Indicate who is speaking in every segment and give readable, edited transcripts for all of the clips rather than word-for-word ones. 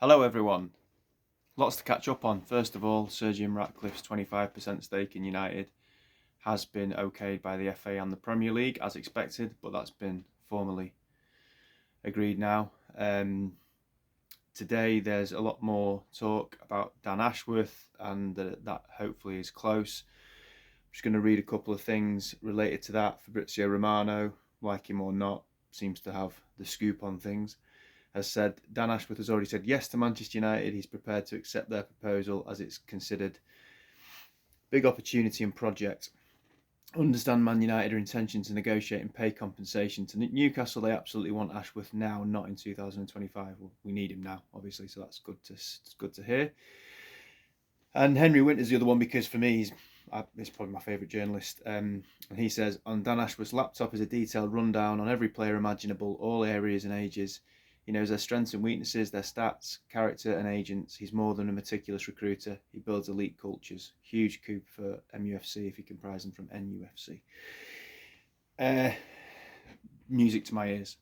Speaker 1: Hello everyone. Lots to catch up on. First of all, Sir Jim Ratcliffe's 25% stake in United has been okayed by the FA and the Premier League as expected, but that's been formally agreed now. Today there's a lot more talk about Dan Ashworth, and that hopefully is close. I'm just going to read a couple of things related to that. Fabrizio Romano, like him or not, seems to have the scoop on things. Has said Dan Ashworth has already said yes to Manchester United. He's prepared to accept their proposal as it's considered big opportunity and project. Understand Man United are intention to negotiate and pay compensation to Newcastle. They absolutely want Ashworth now, not in 2025. Well, we need him now, obviously, so that's good to hear. And Henry Winter's the other one because for me, he's probably my favourite journalist. And he says, on Dan Ashworth's laptop is a detailed rundown on every player imaginable, all areas and ages. He knows their strengths and weaknesses, their stats, character and agents. He's more than a meticulous recruiter. He builds elite cultures. Huge coup for MUFC if you comprise them from NUFC. Music to my ears.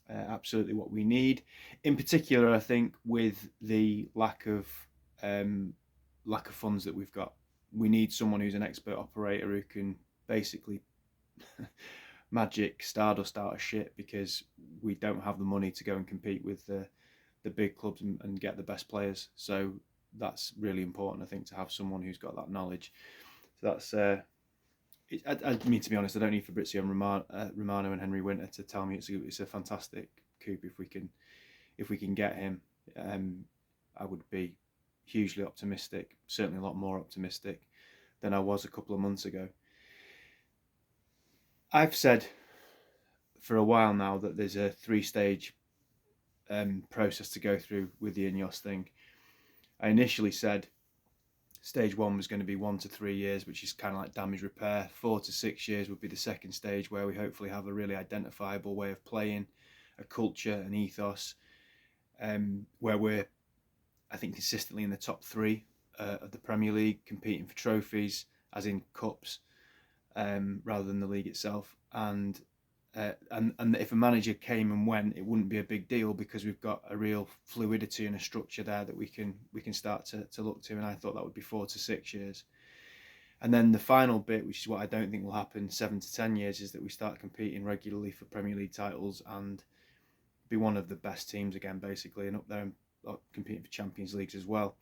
Speaker 1: Absolutely what we need. In particular, I think with the lack of funds that we've got, we need someone who's an expert operator who can basically magic stardust out of shit, because we don't have the money to go and compete with the big clubs and get the best players. So that's really important, I think, to have someone who's got that knowledge. So that's I mean, to be honest, I don't need Fabrizio Romano and Henry Winter to tell me it's a fantastic coup if we can get him. I would be hugely optimistic, certainly a lot more optimistic than I was a couple of months ago. I've said for a while now that there's a 3-stage process to go through with the INEOS thing. I initially said stage 1 was going to be 1 to 3 years, which is kind of like damage repair. 4 to 6 years would be the second stage, where we hopefully have a really identifiable way of playing, a culture, an ethos, where we're, I think, consistently in the top 3 of the Premier League, competing for trophies, as in cups, rather than the league itself. And if a manager came and went, it wouldn't be a big deal because we've got a real fluidity and a structure there that we can start to look to. And I thought that would be 4 to 6 years. And then the final bit, which is what I don't think will happen, 7 to 10 years, is that we start competing regularly for Premier League titles and be one of the best teams again, basically, and up there and competing for Champions Leagues as well.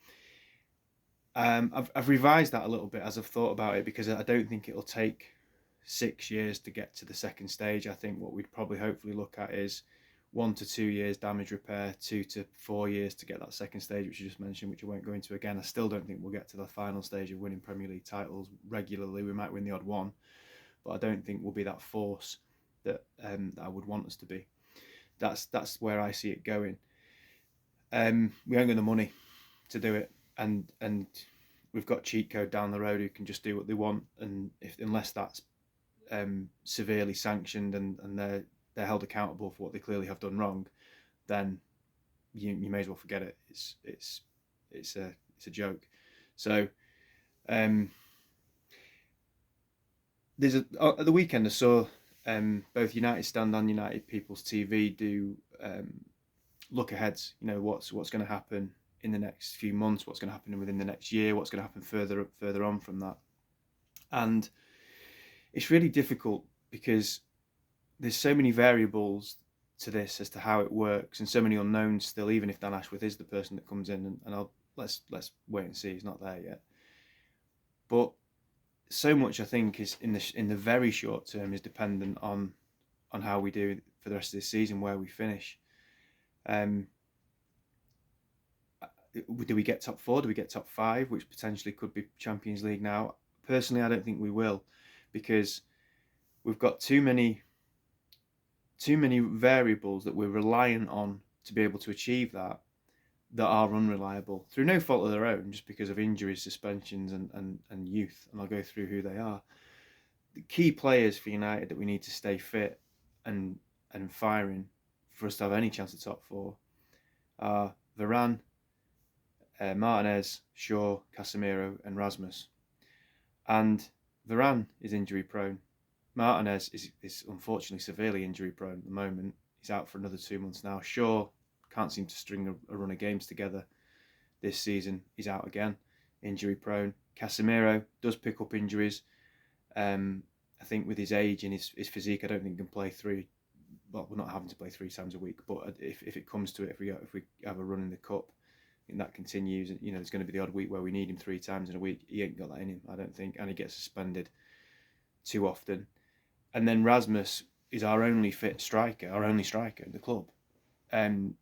Speaker 1: I've revised that a little bit as I've thought about it, because I don't think it'll take 6 years to get to the second stage. I think what we'd probably hopefully look at is 1 to 2 years damage repair, 2 to 4 years to get that second stage, which you just mentioned, which I won't go into again. I still don't think we'll get to the final stage of winning Premier League titles regularly. We might win the odd one, but I don't think we'll be that force that I would want us to be. That's where I see it going. We ain't got the money to do it, and we've got cheat code down the road who can just do what they want, and unless that's severely sanctioned and they're held accountable for what they clearly have done wrong, then you may as well forget it. It's a joke. So there's at the weekend I saw both United Stand and United People's TV do look aheads. You know, what's going to happen in the next few months, what's going to happen within the next year, what's going to happen further on from that. And it's really difficult because there's so many variables to this as to how it works, and so many unknowns still, even if Dan Ashworth is the person that comes in, and let's wait and see, he's not there yet. But so much, I think, is in the very short term is dependent on how we do for the rest of this season, where we finish. Do we get top 4? Do we get top 5, which potentially could be Champions League now? Personally, I don't think we will, because we've got too many variables that we're reliant on to be able to achieve that are unreliable through no fault of their own, just because of injuries, suspensions, and youth. And I'll go through who they are. The key players for United that we need to stay fit and firing for us to have any chance at top 4 are Varane, Martinez, Shaw, Casemiro, and Rasmus. And Varane is injury prone. Martinez is unfortunately severely injury prone at the moment. He's out for another 2 months now. Shaw can't seem to string a run of games together this season. He's out again, injury prone. Casemiro does pick up injuries. I think with his age and his physique, I don't think he can play three. Well, we're not having to play 3 times a week, but if it comes to it, if we have a run in the cup, and that continues, you know, there's going to be the odd week where we need him 3 times in a week. He ain't got that in him, I don't think, and he gets suspended too often. And then Rasmus is our only fit striker, our only striker in the club, and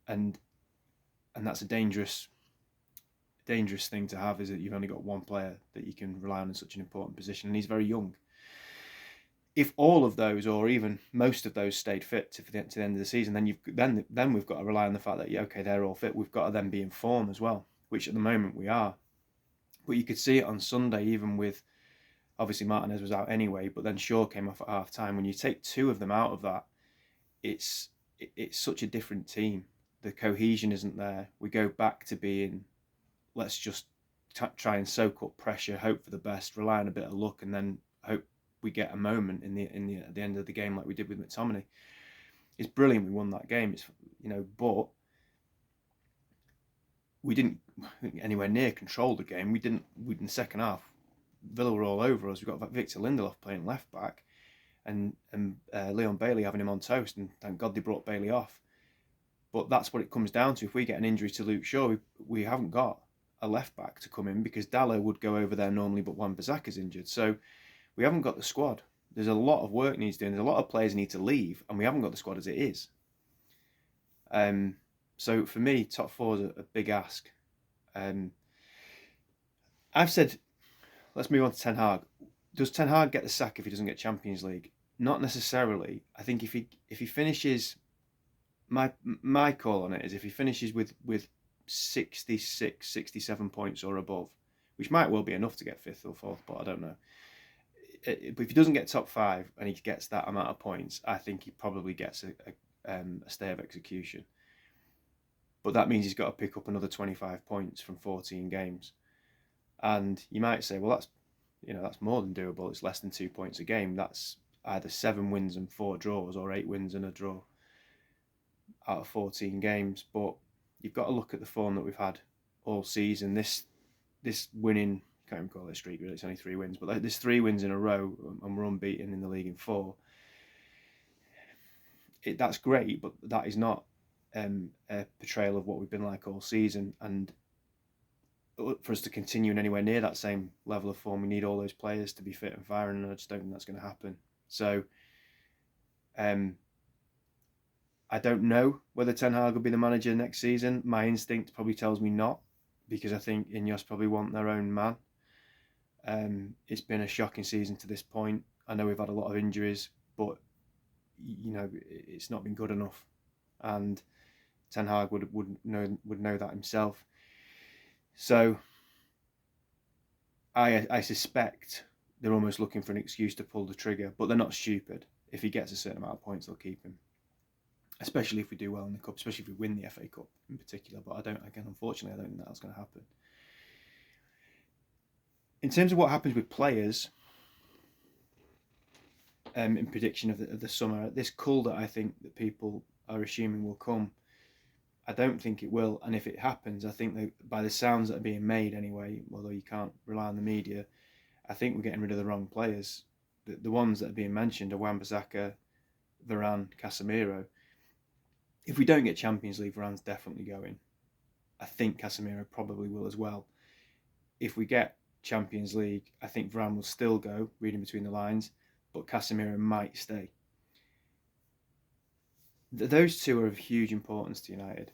Speaker 1: that's a dangerous thing to have, is that you've only got one player that you can rely on in such an important position, and he's very young. If all of those, or even most of those, stayed fit to the end of the season, then we've got to rely on the fact that, yeah, okay, they're all fit. We've got to then be in form as well, which at the moment we are. But you could see it on Sunday, even with, obviously Martinez was out anyway, but then Shaw came off at half time. When you take 2 of them out of that, it's such a different team. The cohesion isn't there. We go back to being, let's just try and soak up pressure, hope for the best, rely on a bit of luck, and then hope we get a moment at the end of the game like we did with McTominay. It's brilliant we won that game. It's, you know, but we didn't anywhere near control the game. We didn't. In the second half, Villa were all over us. We got Victor Lindelof playing left back, and Leon Bailey having him on toast. And thank God they brought Bailey off. But that's what it comes down to. If we get an injury to Luke Shaw, we haven't got a left back to come in, because Dallo would go over there normally, but Wan-Bissaka's injured. So we haven't got the squad. There's a lot of work needs doing. There's a lot of players need to leave, and we haven't got the squad as it is. So for me, top 4 is a big ask. I've said, let's move on to Ten Hag. Does Ten Hag get the sack if he doesn't get Champions League? Not necessarily. I think if he finishes, my call on it is if he finishes with 66, 67 points or above, which might well be enough to get 5th or 4th, but I don't know. But if he doesn't get top 5 and he gets that amount of points, I think he probably gets a stay of execution. But that means he's got to pick up another 25 points from 14 games. And you might say, well, that's more than doable. It's less than 2 points a game. That's either 7 wins and 4 draws, or 8 wins and a draw out of 14 games. But you've got to look at the form that we've had all season. This winning, can't even call it a streak, really, it's only 3 wins, but there's 3 wins in a row, and we're unbeaten in the league in 4. That's great, but that is not a portrayal of what we've been like all season. And for us to continue in anywhere near that same level of form, we need all those players to be fit and firing, and I just don't think that's going to happen. So I don't know whether Ten Hag will be the manager next season. My instinct probably tells me not, because I think INEOS probably want their own man. It's been a shocking season to this point. I know we've had a lot of injuries, but you know, it's not been good enough, and Ten Hag would know that himself. So I suspect they're almost looking for an excuse to pull the trigger, but they're not stupid. If he gets a certain amount of points, they'll keep him, especially if we do well in the cup, especially if we win the FA Cup in particular. But unfortunately, I don't think that's going to happen. In terms of what happens with players, in prediction of the summer, this cull that I think that people are assuming will come, I don't think it will. And if it happens, I think that by the sounds that are being made anyway, although you can't rely on the media, I think we're getting rid of the wrong players. The ones that are being mentioned are Wan-Bissaka, Varane, Casemiro. If we don't get Champions League, Varane's definitely going. I think Casemiro probably will as well. If we get Champions League, I think Varane will still go, reading between the lines, but Casemiro might stay. Those 2 are of huge importance to United.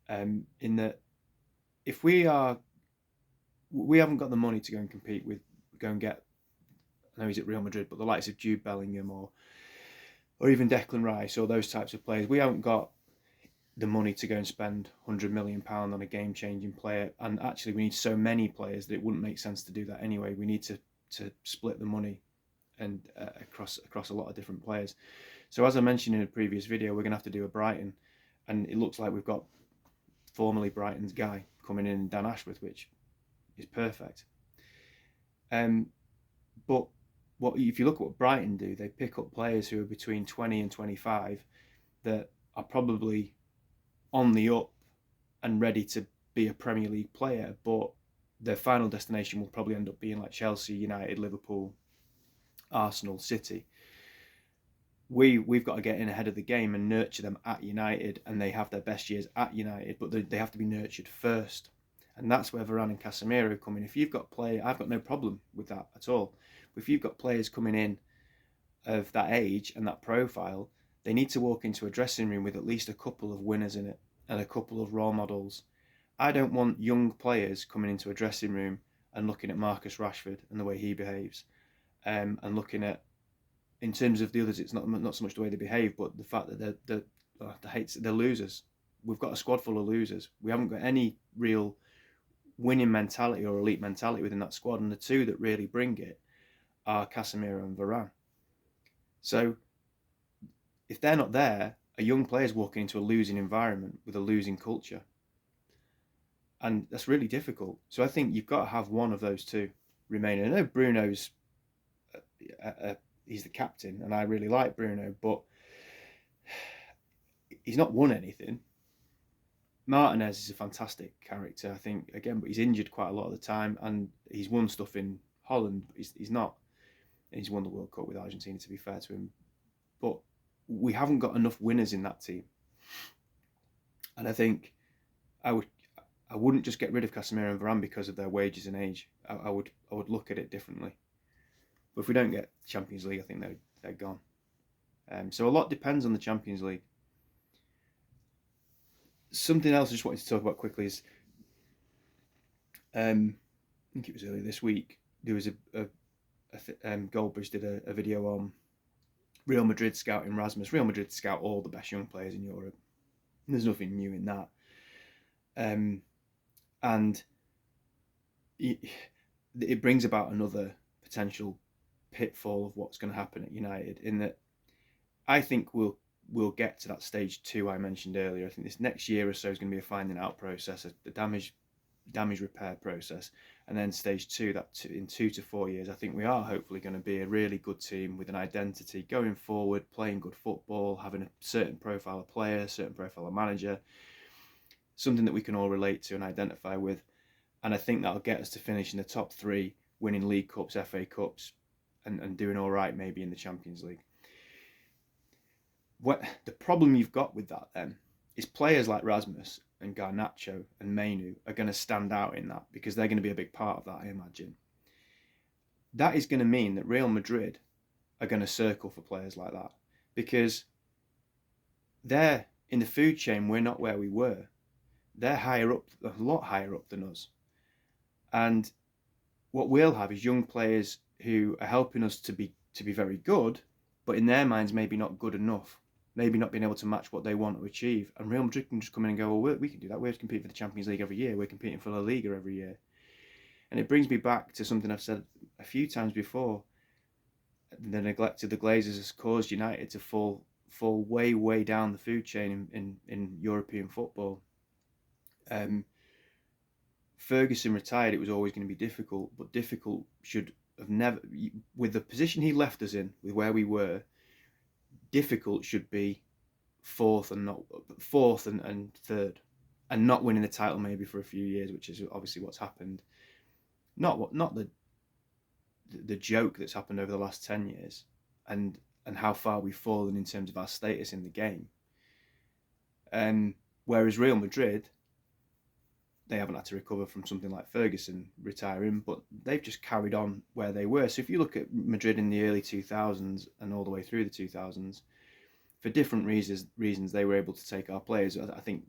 Speaker 1: In that, if we haven't got the money to go and compete with, go and get, I know he's at Real Madrid, but the likes of Jude Bellingham or even Declan Rice or those types of players, we haven't got the money to go and spend £100 million on a game-changing player. And actually, we need so many players that it wouldn't make sense to do that anyway. We need to split the money and across a lot of different players. So as I mentioned in a previous video, we're going to have to do a Brighton, and it looks like we've got formerly Brighton's guy coming in, Dan Ashworth, which is perfect. But if you look at what Brighton do, they pick up players who are between 20 and 25 that are probably on the up and ready to be a Premier League player, but their final destination will probably end up being like Chelsea, United, Liverpool, Arsenal, City. We've got to get in ahead of the game and nurture them at United, and they have their best years at United, but they have to be nurtured first. And that's where Varane and Casemiro come in. If you've got I've got no problem with that at all. But if you've got players coming in of that age and that profile, they need to walk into a dressing room with at least a couple of winners in it and a couple of role models. I don't want young players coming into a dressing room and looking at Marcus Rashford and the way he behaves, and looking at, in terms of the others, it's not so much the way they behave, but the fact that they're losers. We've got a squad full of losers. We haven't got any real winning mentality or elite mentality within that squad, and the two that really bring it are Casemiro and Varane. So if they're not there, a young player's walking into a losing environment with a losing culture, and that's really difficult. So I think you've got to have one of those two remaining. I know Bruno's he's the captain, and I really like Bruno, but he's not won anything. Martinez is a fantastic character, I think, again, but he's injured quite a lot of the time, and he's won stuff in Holland, but he's not, and he's won the World Cup with Argentina, to be fair to him. But we haven't got enough winners in that team, and I think I wouldn't just get rid of Casemiro and Varane because of their wages and age. I would look at it differently. But if we don't get Champions League, I think they're gone. So a lot depends on the Champions League. Something else I just wanted to talk about quickly is, I think it was earlier this week, there was Goldbridge did a video on Real Madrid scouting Rasmus. Real Madrid scout all the best young players in Europe. There's nothing new in that. And it brings about another potential pitfall of what's going to happen at United, in that I think we'll get to that stage 2 I mentioned earlier. I think this next year or so is going to be a finding out process, the damage repair process, and then stage 2, that in 2 to 4 years, I think we are hopefully going to be a really good team with an identity going forward, playing good football, having a certain profile of player, a certain profile of manager, something that we can all relate to and identify with. And I think that'll get us to finish in the top 3, winning League Cups, FA Cups, and doing all right maybe in the Champions League. What the problem you've got with that then is players like Rasmus and Garnacho and Mainu are going to stand out in that, because they're going to be a big part of that, I imagine. That is going to mean that Real Madrid are going to circle for players like that, because they're in the food chain. We're not where we were. They're higher up, a lot higher up than us. And what we'll have is young players who are helping us to be very good, but in their minds maybe not good enough, maybe not being able to match what they want to achieve. And Real Madrid can just come in and go, well, we can do that. We're competing for the Champions League every year. We're competing for La Liga every year. And it brings me back to something I've said a few times before. The neglect of the Glazers has caused United to fall way down the food chain in European football. Ferguson retired, it was always going to be difficult, but difficult should have never, with the position he left us in, with where we were, difficult should be fourth and third, and not winning the title maybe for a few years, which is obviously what's happened. Not the joke that's happened over the last 10 years, and how far we've fallen in terms of our status in the game. Whereas Real Madrid, they haven't had to recover from something like Ferguson retiring, but they've just carried on where they were. So if you look at Madrid in the early 2000s and all the way through the 2000s, for different reasons they were able to take our players. I think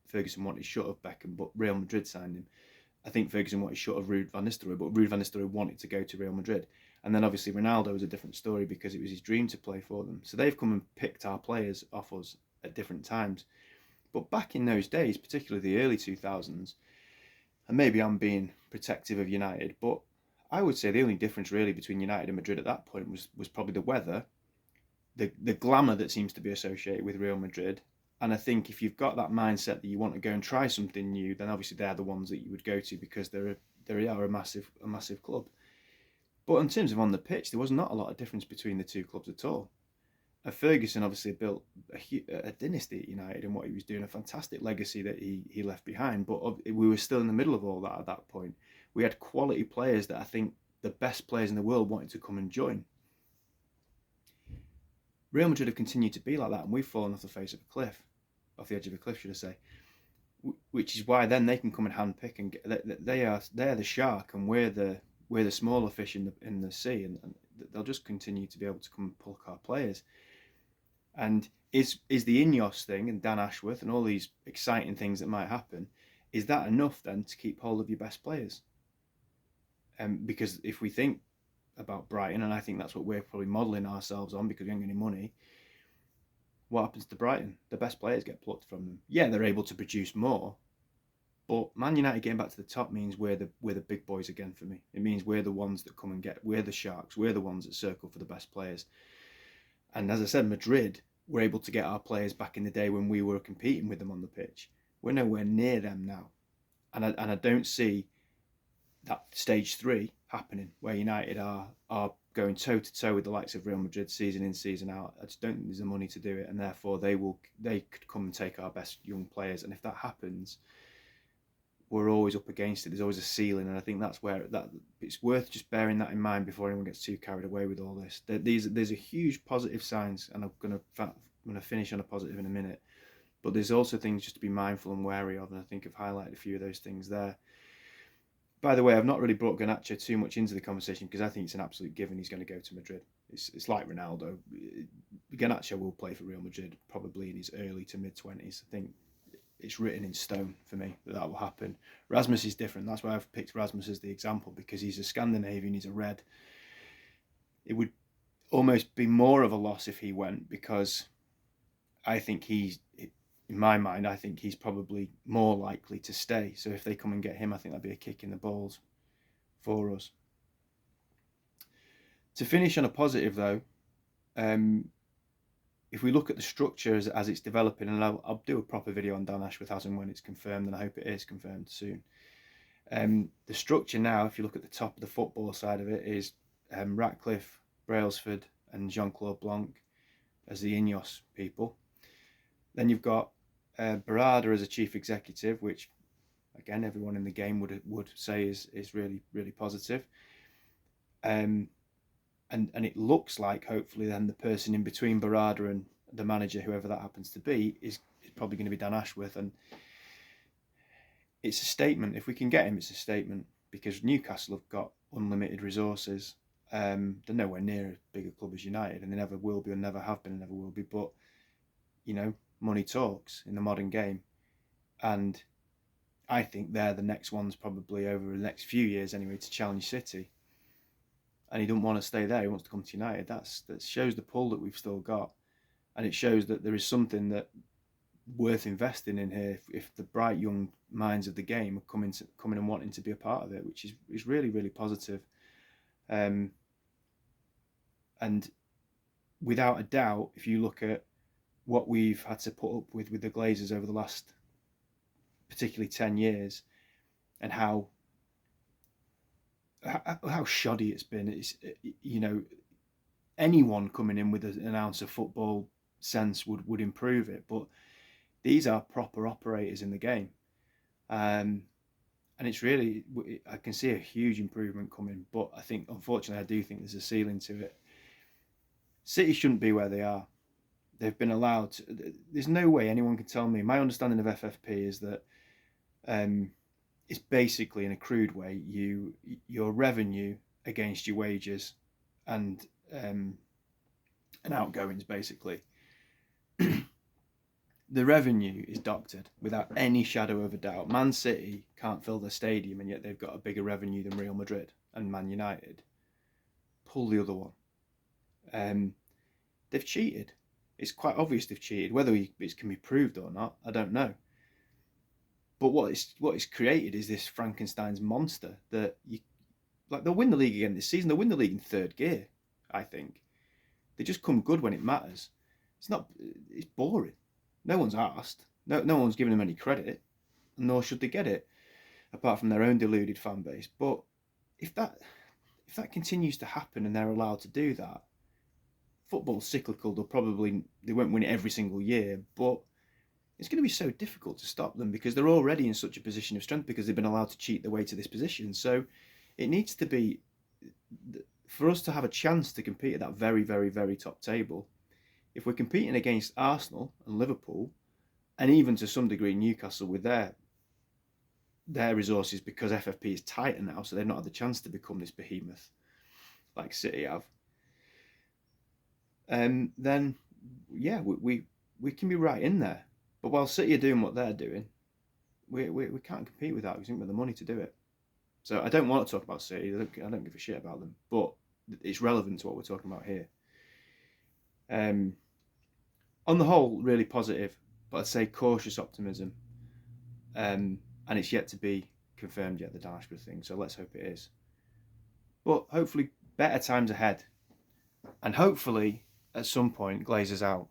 Speaker 1: Ferguson wanted shut of Beckham, but Real Madrid signed him. I think Ferguson wanted shut of Ruud van Nistelrooy, but Ruud van Nistelrooy wanted to go to Real Madrid. And then obviously Ronaldo was a different story, because it was his dream to play for them. So they've come and picked our players off us at different times. But back in those days, particularly the early 2000s, and maybe I'm being protective of United, but I would say the only difference really between United and Madrid at that point was probably the weather, the glamour that seems to be associated with Real Madrid. And I think if you've got that mindset that you want to go and try something new, then obviously they're the ones that you would go to, because they are a massive club. But in terms of on the pitch, there was not a lot of difference between the two clubs at all. Ferguson obviously built a dynasty at United and what he was doing, a fantastic legacy that he left behind. But we were still in the middle of all that at that point. We had quality players that I think the best players in the world wanted to come and join. Real Madrid have continued to be like that, and we've fallen off the face of a cliff, off the edge of a cliff, should I say? Which is why then they can come and handpick and they're the shark, and we're the smaller fish in the sea, and they'll just continue to be able to come and pluck our players. And is the INEOS thing and Dan Ashworth and all these exciting things that might happen, is that enough then to keep hold of your best players? Because if we think about Brighton, and I think that's what we're probably modelling ourselves on because we ain't got any money, what happens to Brighton? The best players get plucked from them. Yeah, they're able to produce more, but Man United getting back to the top means we're the big boys again for me. It means we're the ones that come and we're the sharks. We're the ones that circle for the best players. And as I said, Madrid were able to get our players back in the day when we were competing with them on the pitch. We're nowhere near them now, and I don't see that stage 3 happening where United are going toe to toe with the likes of Real Madrid season in, season out. I just don't think there's the money to do it, and therefore they could come and take our best young players. And if that happens, we're always up against it. There's always a ceiling, and I think that's where it's worth just bearing that in mind before anyone gets too carried away with all this. There's a huge positive signs, and I'm gonna finish on a positive in a minute. But there's also things just to be mindful and wary of, and I think I've highlighted a few of those things there. By the way, I've not really brought Garnacho too much into the conversation because I think it's an absolute given he's going to go to Madrid. It's like Ronaldo. Garnacho will play for Real Madrid probably in his early to mid-20s. I think it's written in stone for me that will happen. Rasmus is different. That's why I've picked Rasmus as the example, because he's a Scandinavian, he's a red. It would almost be more of a loss if he went, because I think in my mind, I think he's probably more likely to stay. So if they come and get him, I think that'd be a kick in the balls for us. To finish on a positive, though, if we look at the structure as it's developing, and I'll do a proper video on Dan Ashworth as and when it's confirmed, and I hope it is confirmed soon. The structure now, if you look at the top of the football side of it, is Ratcliffe, Brailsford, and Jean-Claude Blanc as the INEOS people. Then you've got Barada as a chief executive, which again everyone in the game would say is really, really positive. And it looks like hopefully then the person in between Barada and the manager, whoever that happens to be, is probably going to be Dan Ashworth. And it's a statement. If we can get him, it's a statement, because Newcastle have got unlimited resources. They're nowhere near as big a club as United, and they never will be, and never have been, and never will be. But money talks in the modern game, and I think they're the next ones probably over the next few years anyway to challenge City. And he doesn't want to stay there, he wants to come to United. That shows the pull that we've still got, and it shows that there is something that worth investing in here if the bright young minds of the game are coming and wanting to be a part of it, which is really, really positive. And without a doubt, if you look at what we've had to put up with the Glazers over the last particularly 10 years, and how shoddy it's been, it's anyone coming in with an ounce of football sense would improve it, but these are proper operators in the game, and it's really, I can see a huge improvement coming. But I think, unfortunately, I do think there's a ceiling to it. City shouldn't be where they are. They've been allowed to, there's no way anyone can tell me. My understanding of FFP is that it's basically, in a crude way, your revenue against your wages and outgoings, basically. The revenue is doctored without any shadow of a doubt. Man City can't fill their stadium, and yet they've got a bigger revenue than Real Madrid and Man United. Pull the other one. They've cheated. It's quite obvious they've cheated. Whether it can be proved or not, I don't know. But what it's created is this Frankenstein's monster that they'll win the league again this season. They'll win the league in third gear, I think. They just come good when it matters. It's boring. No one's asked. No one's given them any credit, nor should they get it, apart from their own deluded fan base. But if that continues to happen and they're allowed to do that, football's cyclical. They won't win it every single year, but it's going to be so difficult to stop them because they're already in such a position of strength because they've been allowed to cheat their way to this position. So it needs to be, for us to have a chance to compete at that very, very, very top table. If we're competing against Arsenal and Liverpool, and even to some degree Newcastle with their resources, because FFP is tighter now, so they've not had the chance to become this behemoth like City have. Then yeah, we can be right in there. But while City are doing what they're doing, we can't compete with that because we haven't got the money to do it. So I don't want to talk about City. I don't give a shit about them, but it's relevant to what we're talking about here. On the whole, really positive, but I'd say cautious optimism. And it's yet to be confirmed yet, the Dashwood thing. So let's hope it is. But hopefully, better times ahead, and hopefully, at some point, Glazer's out.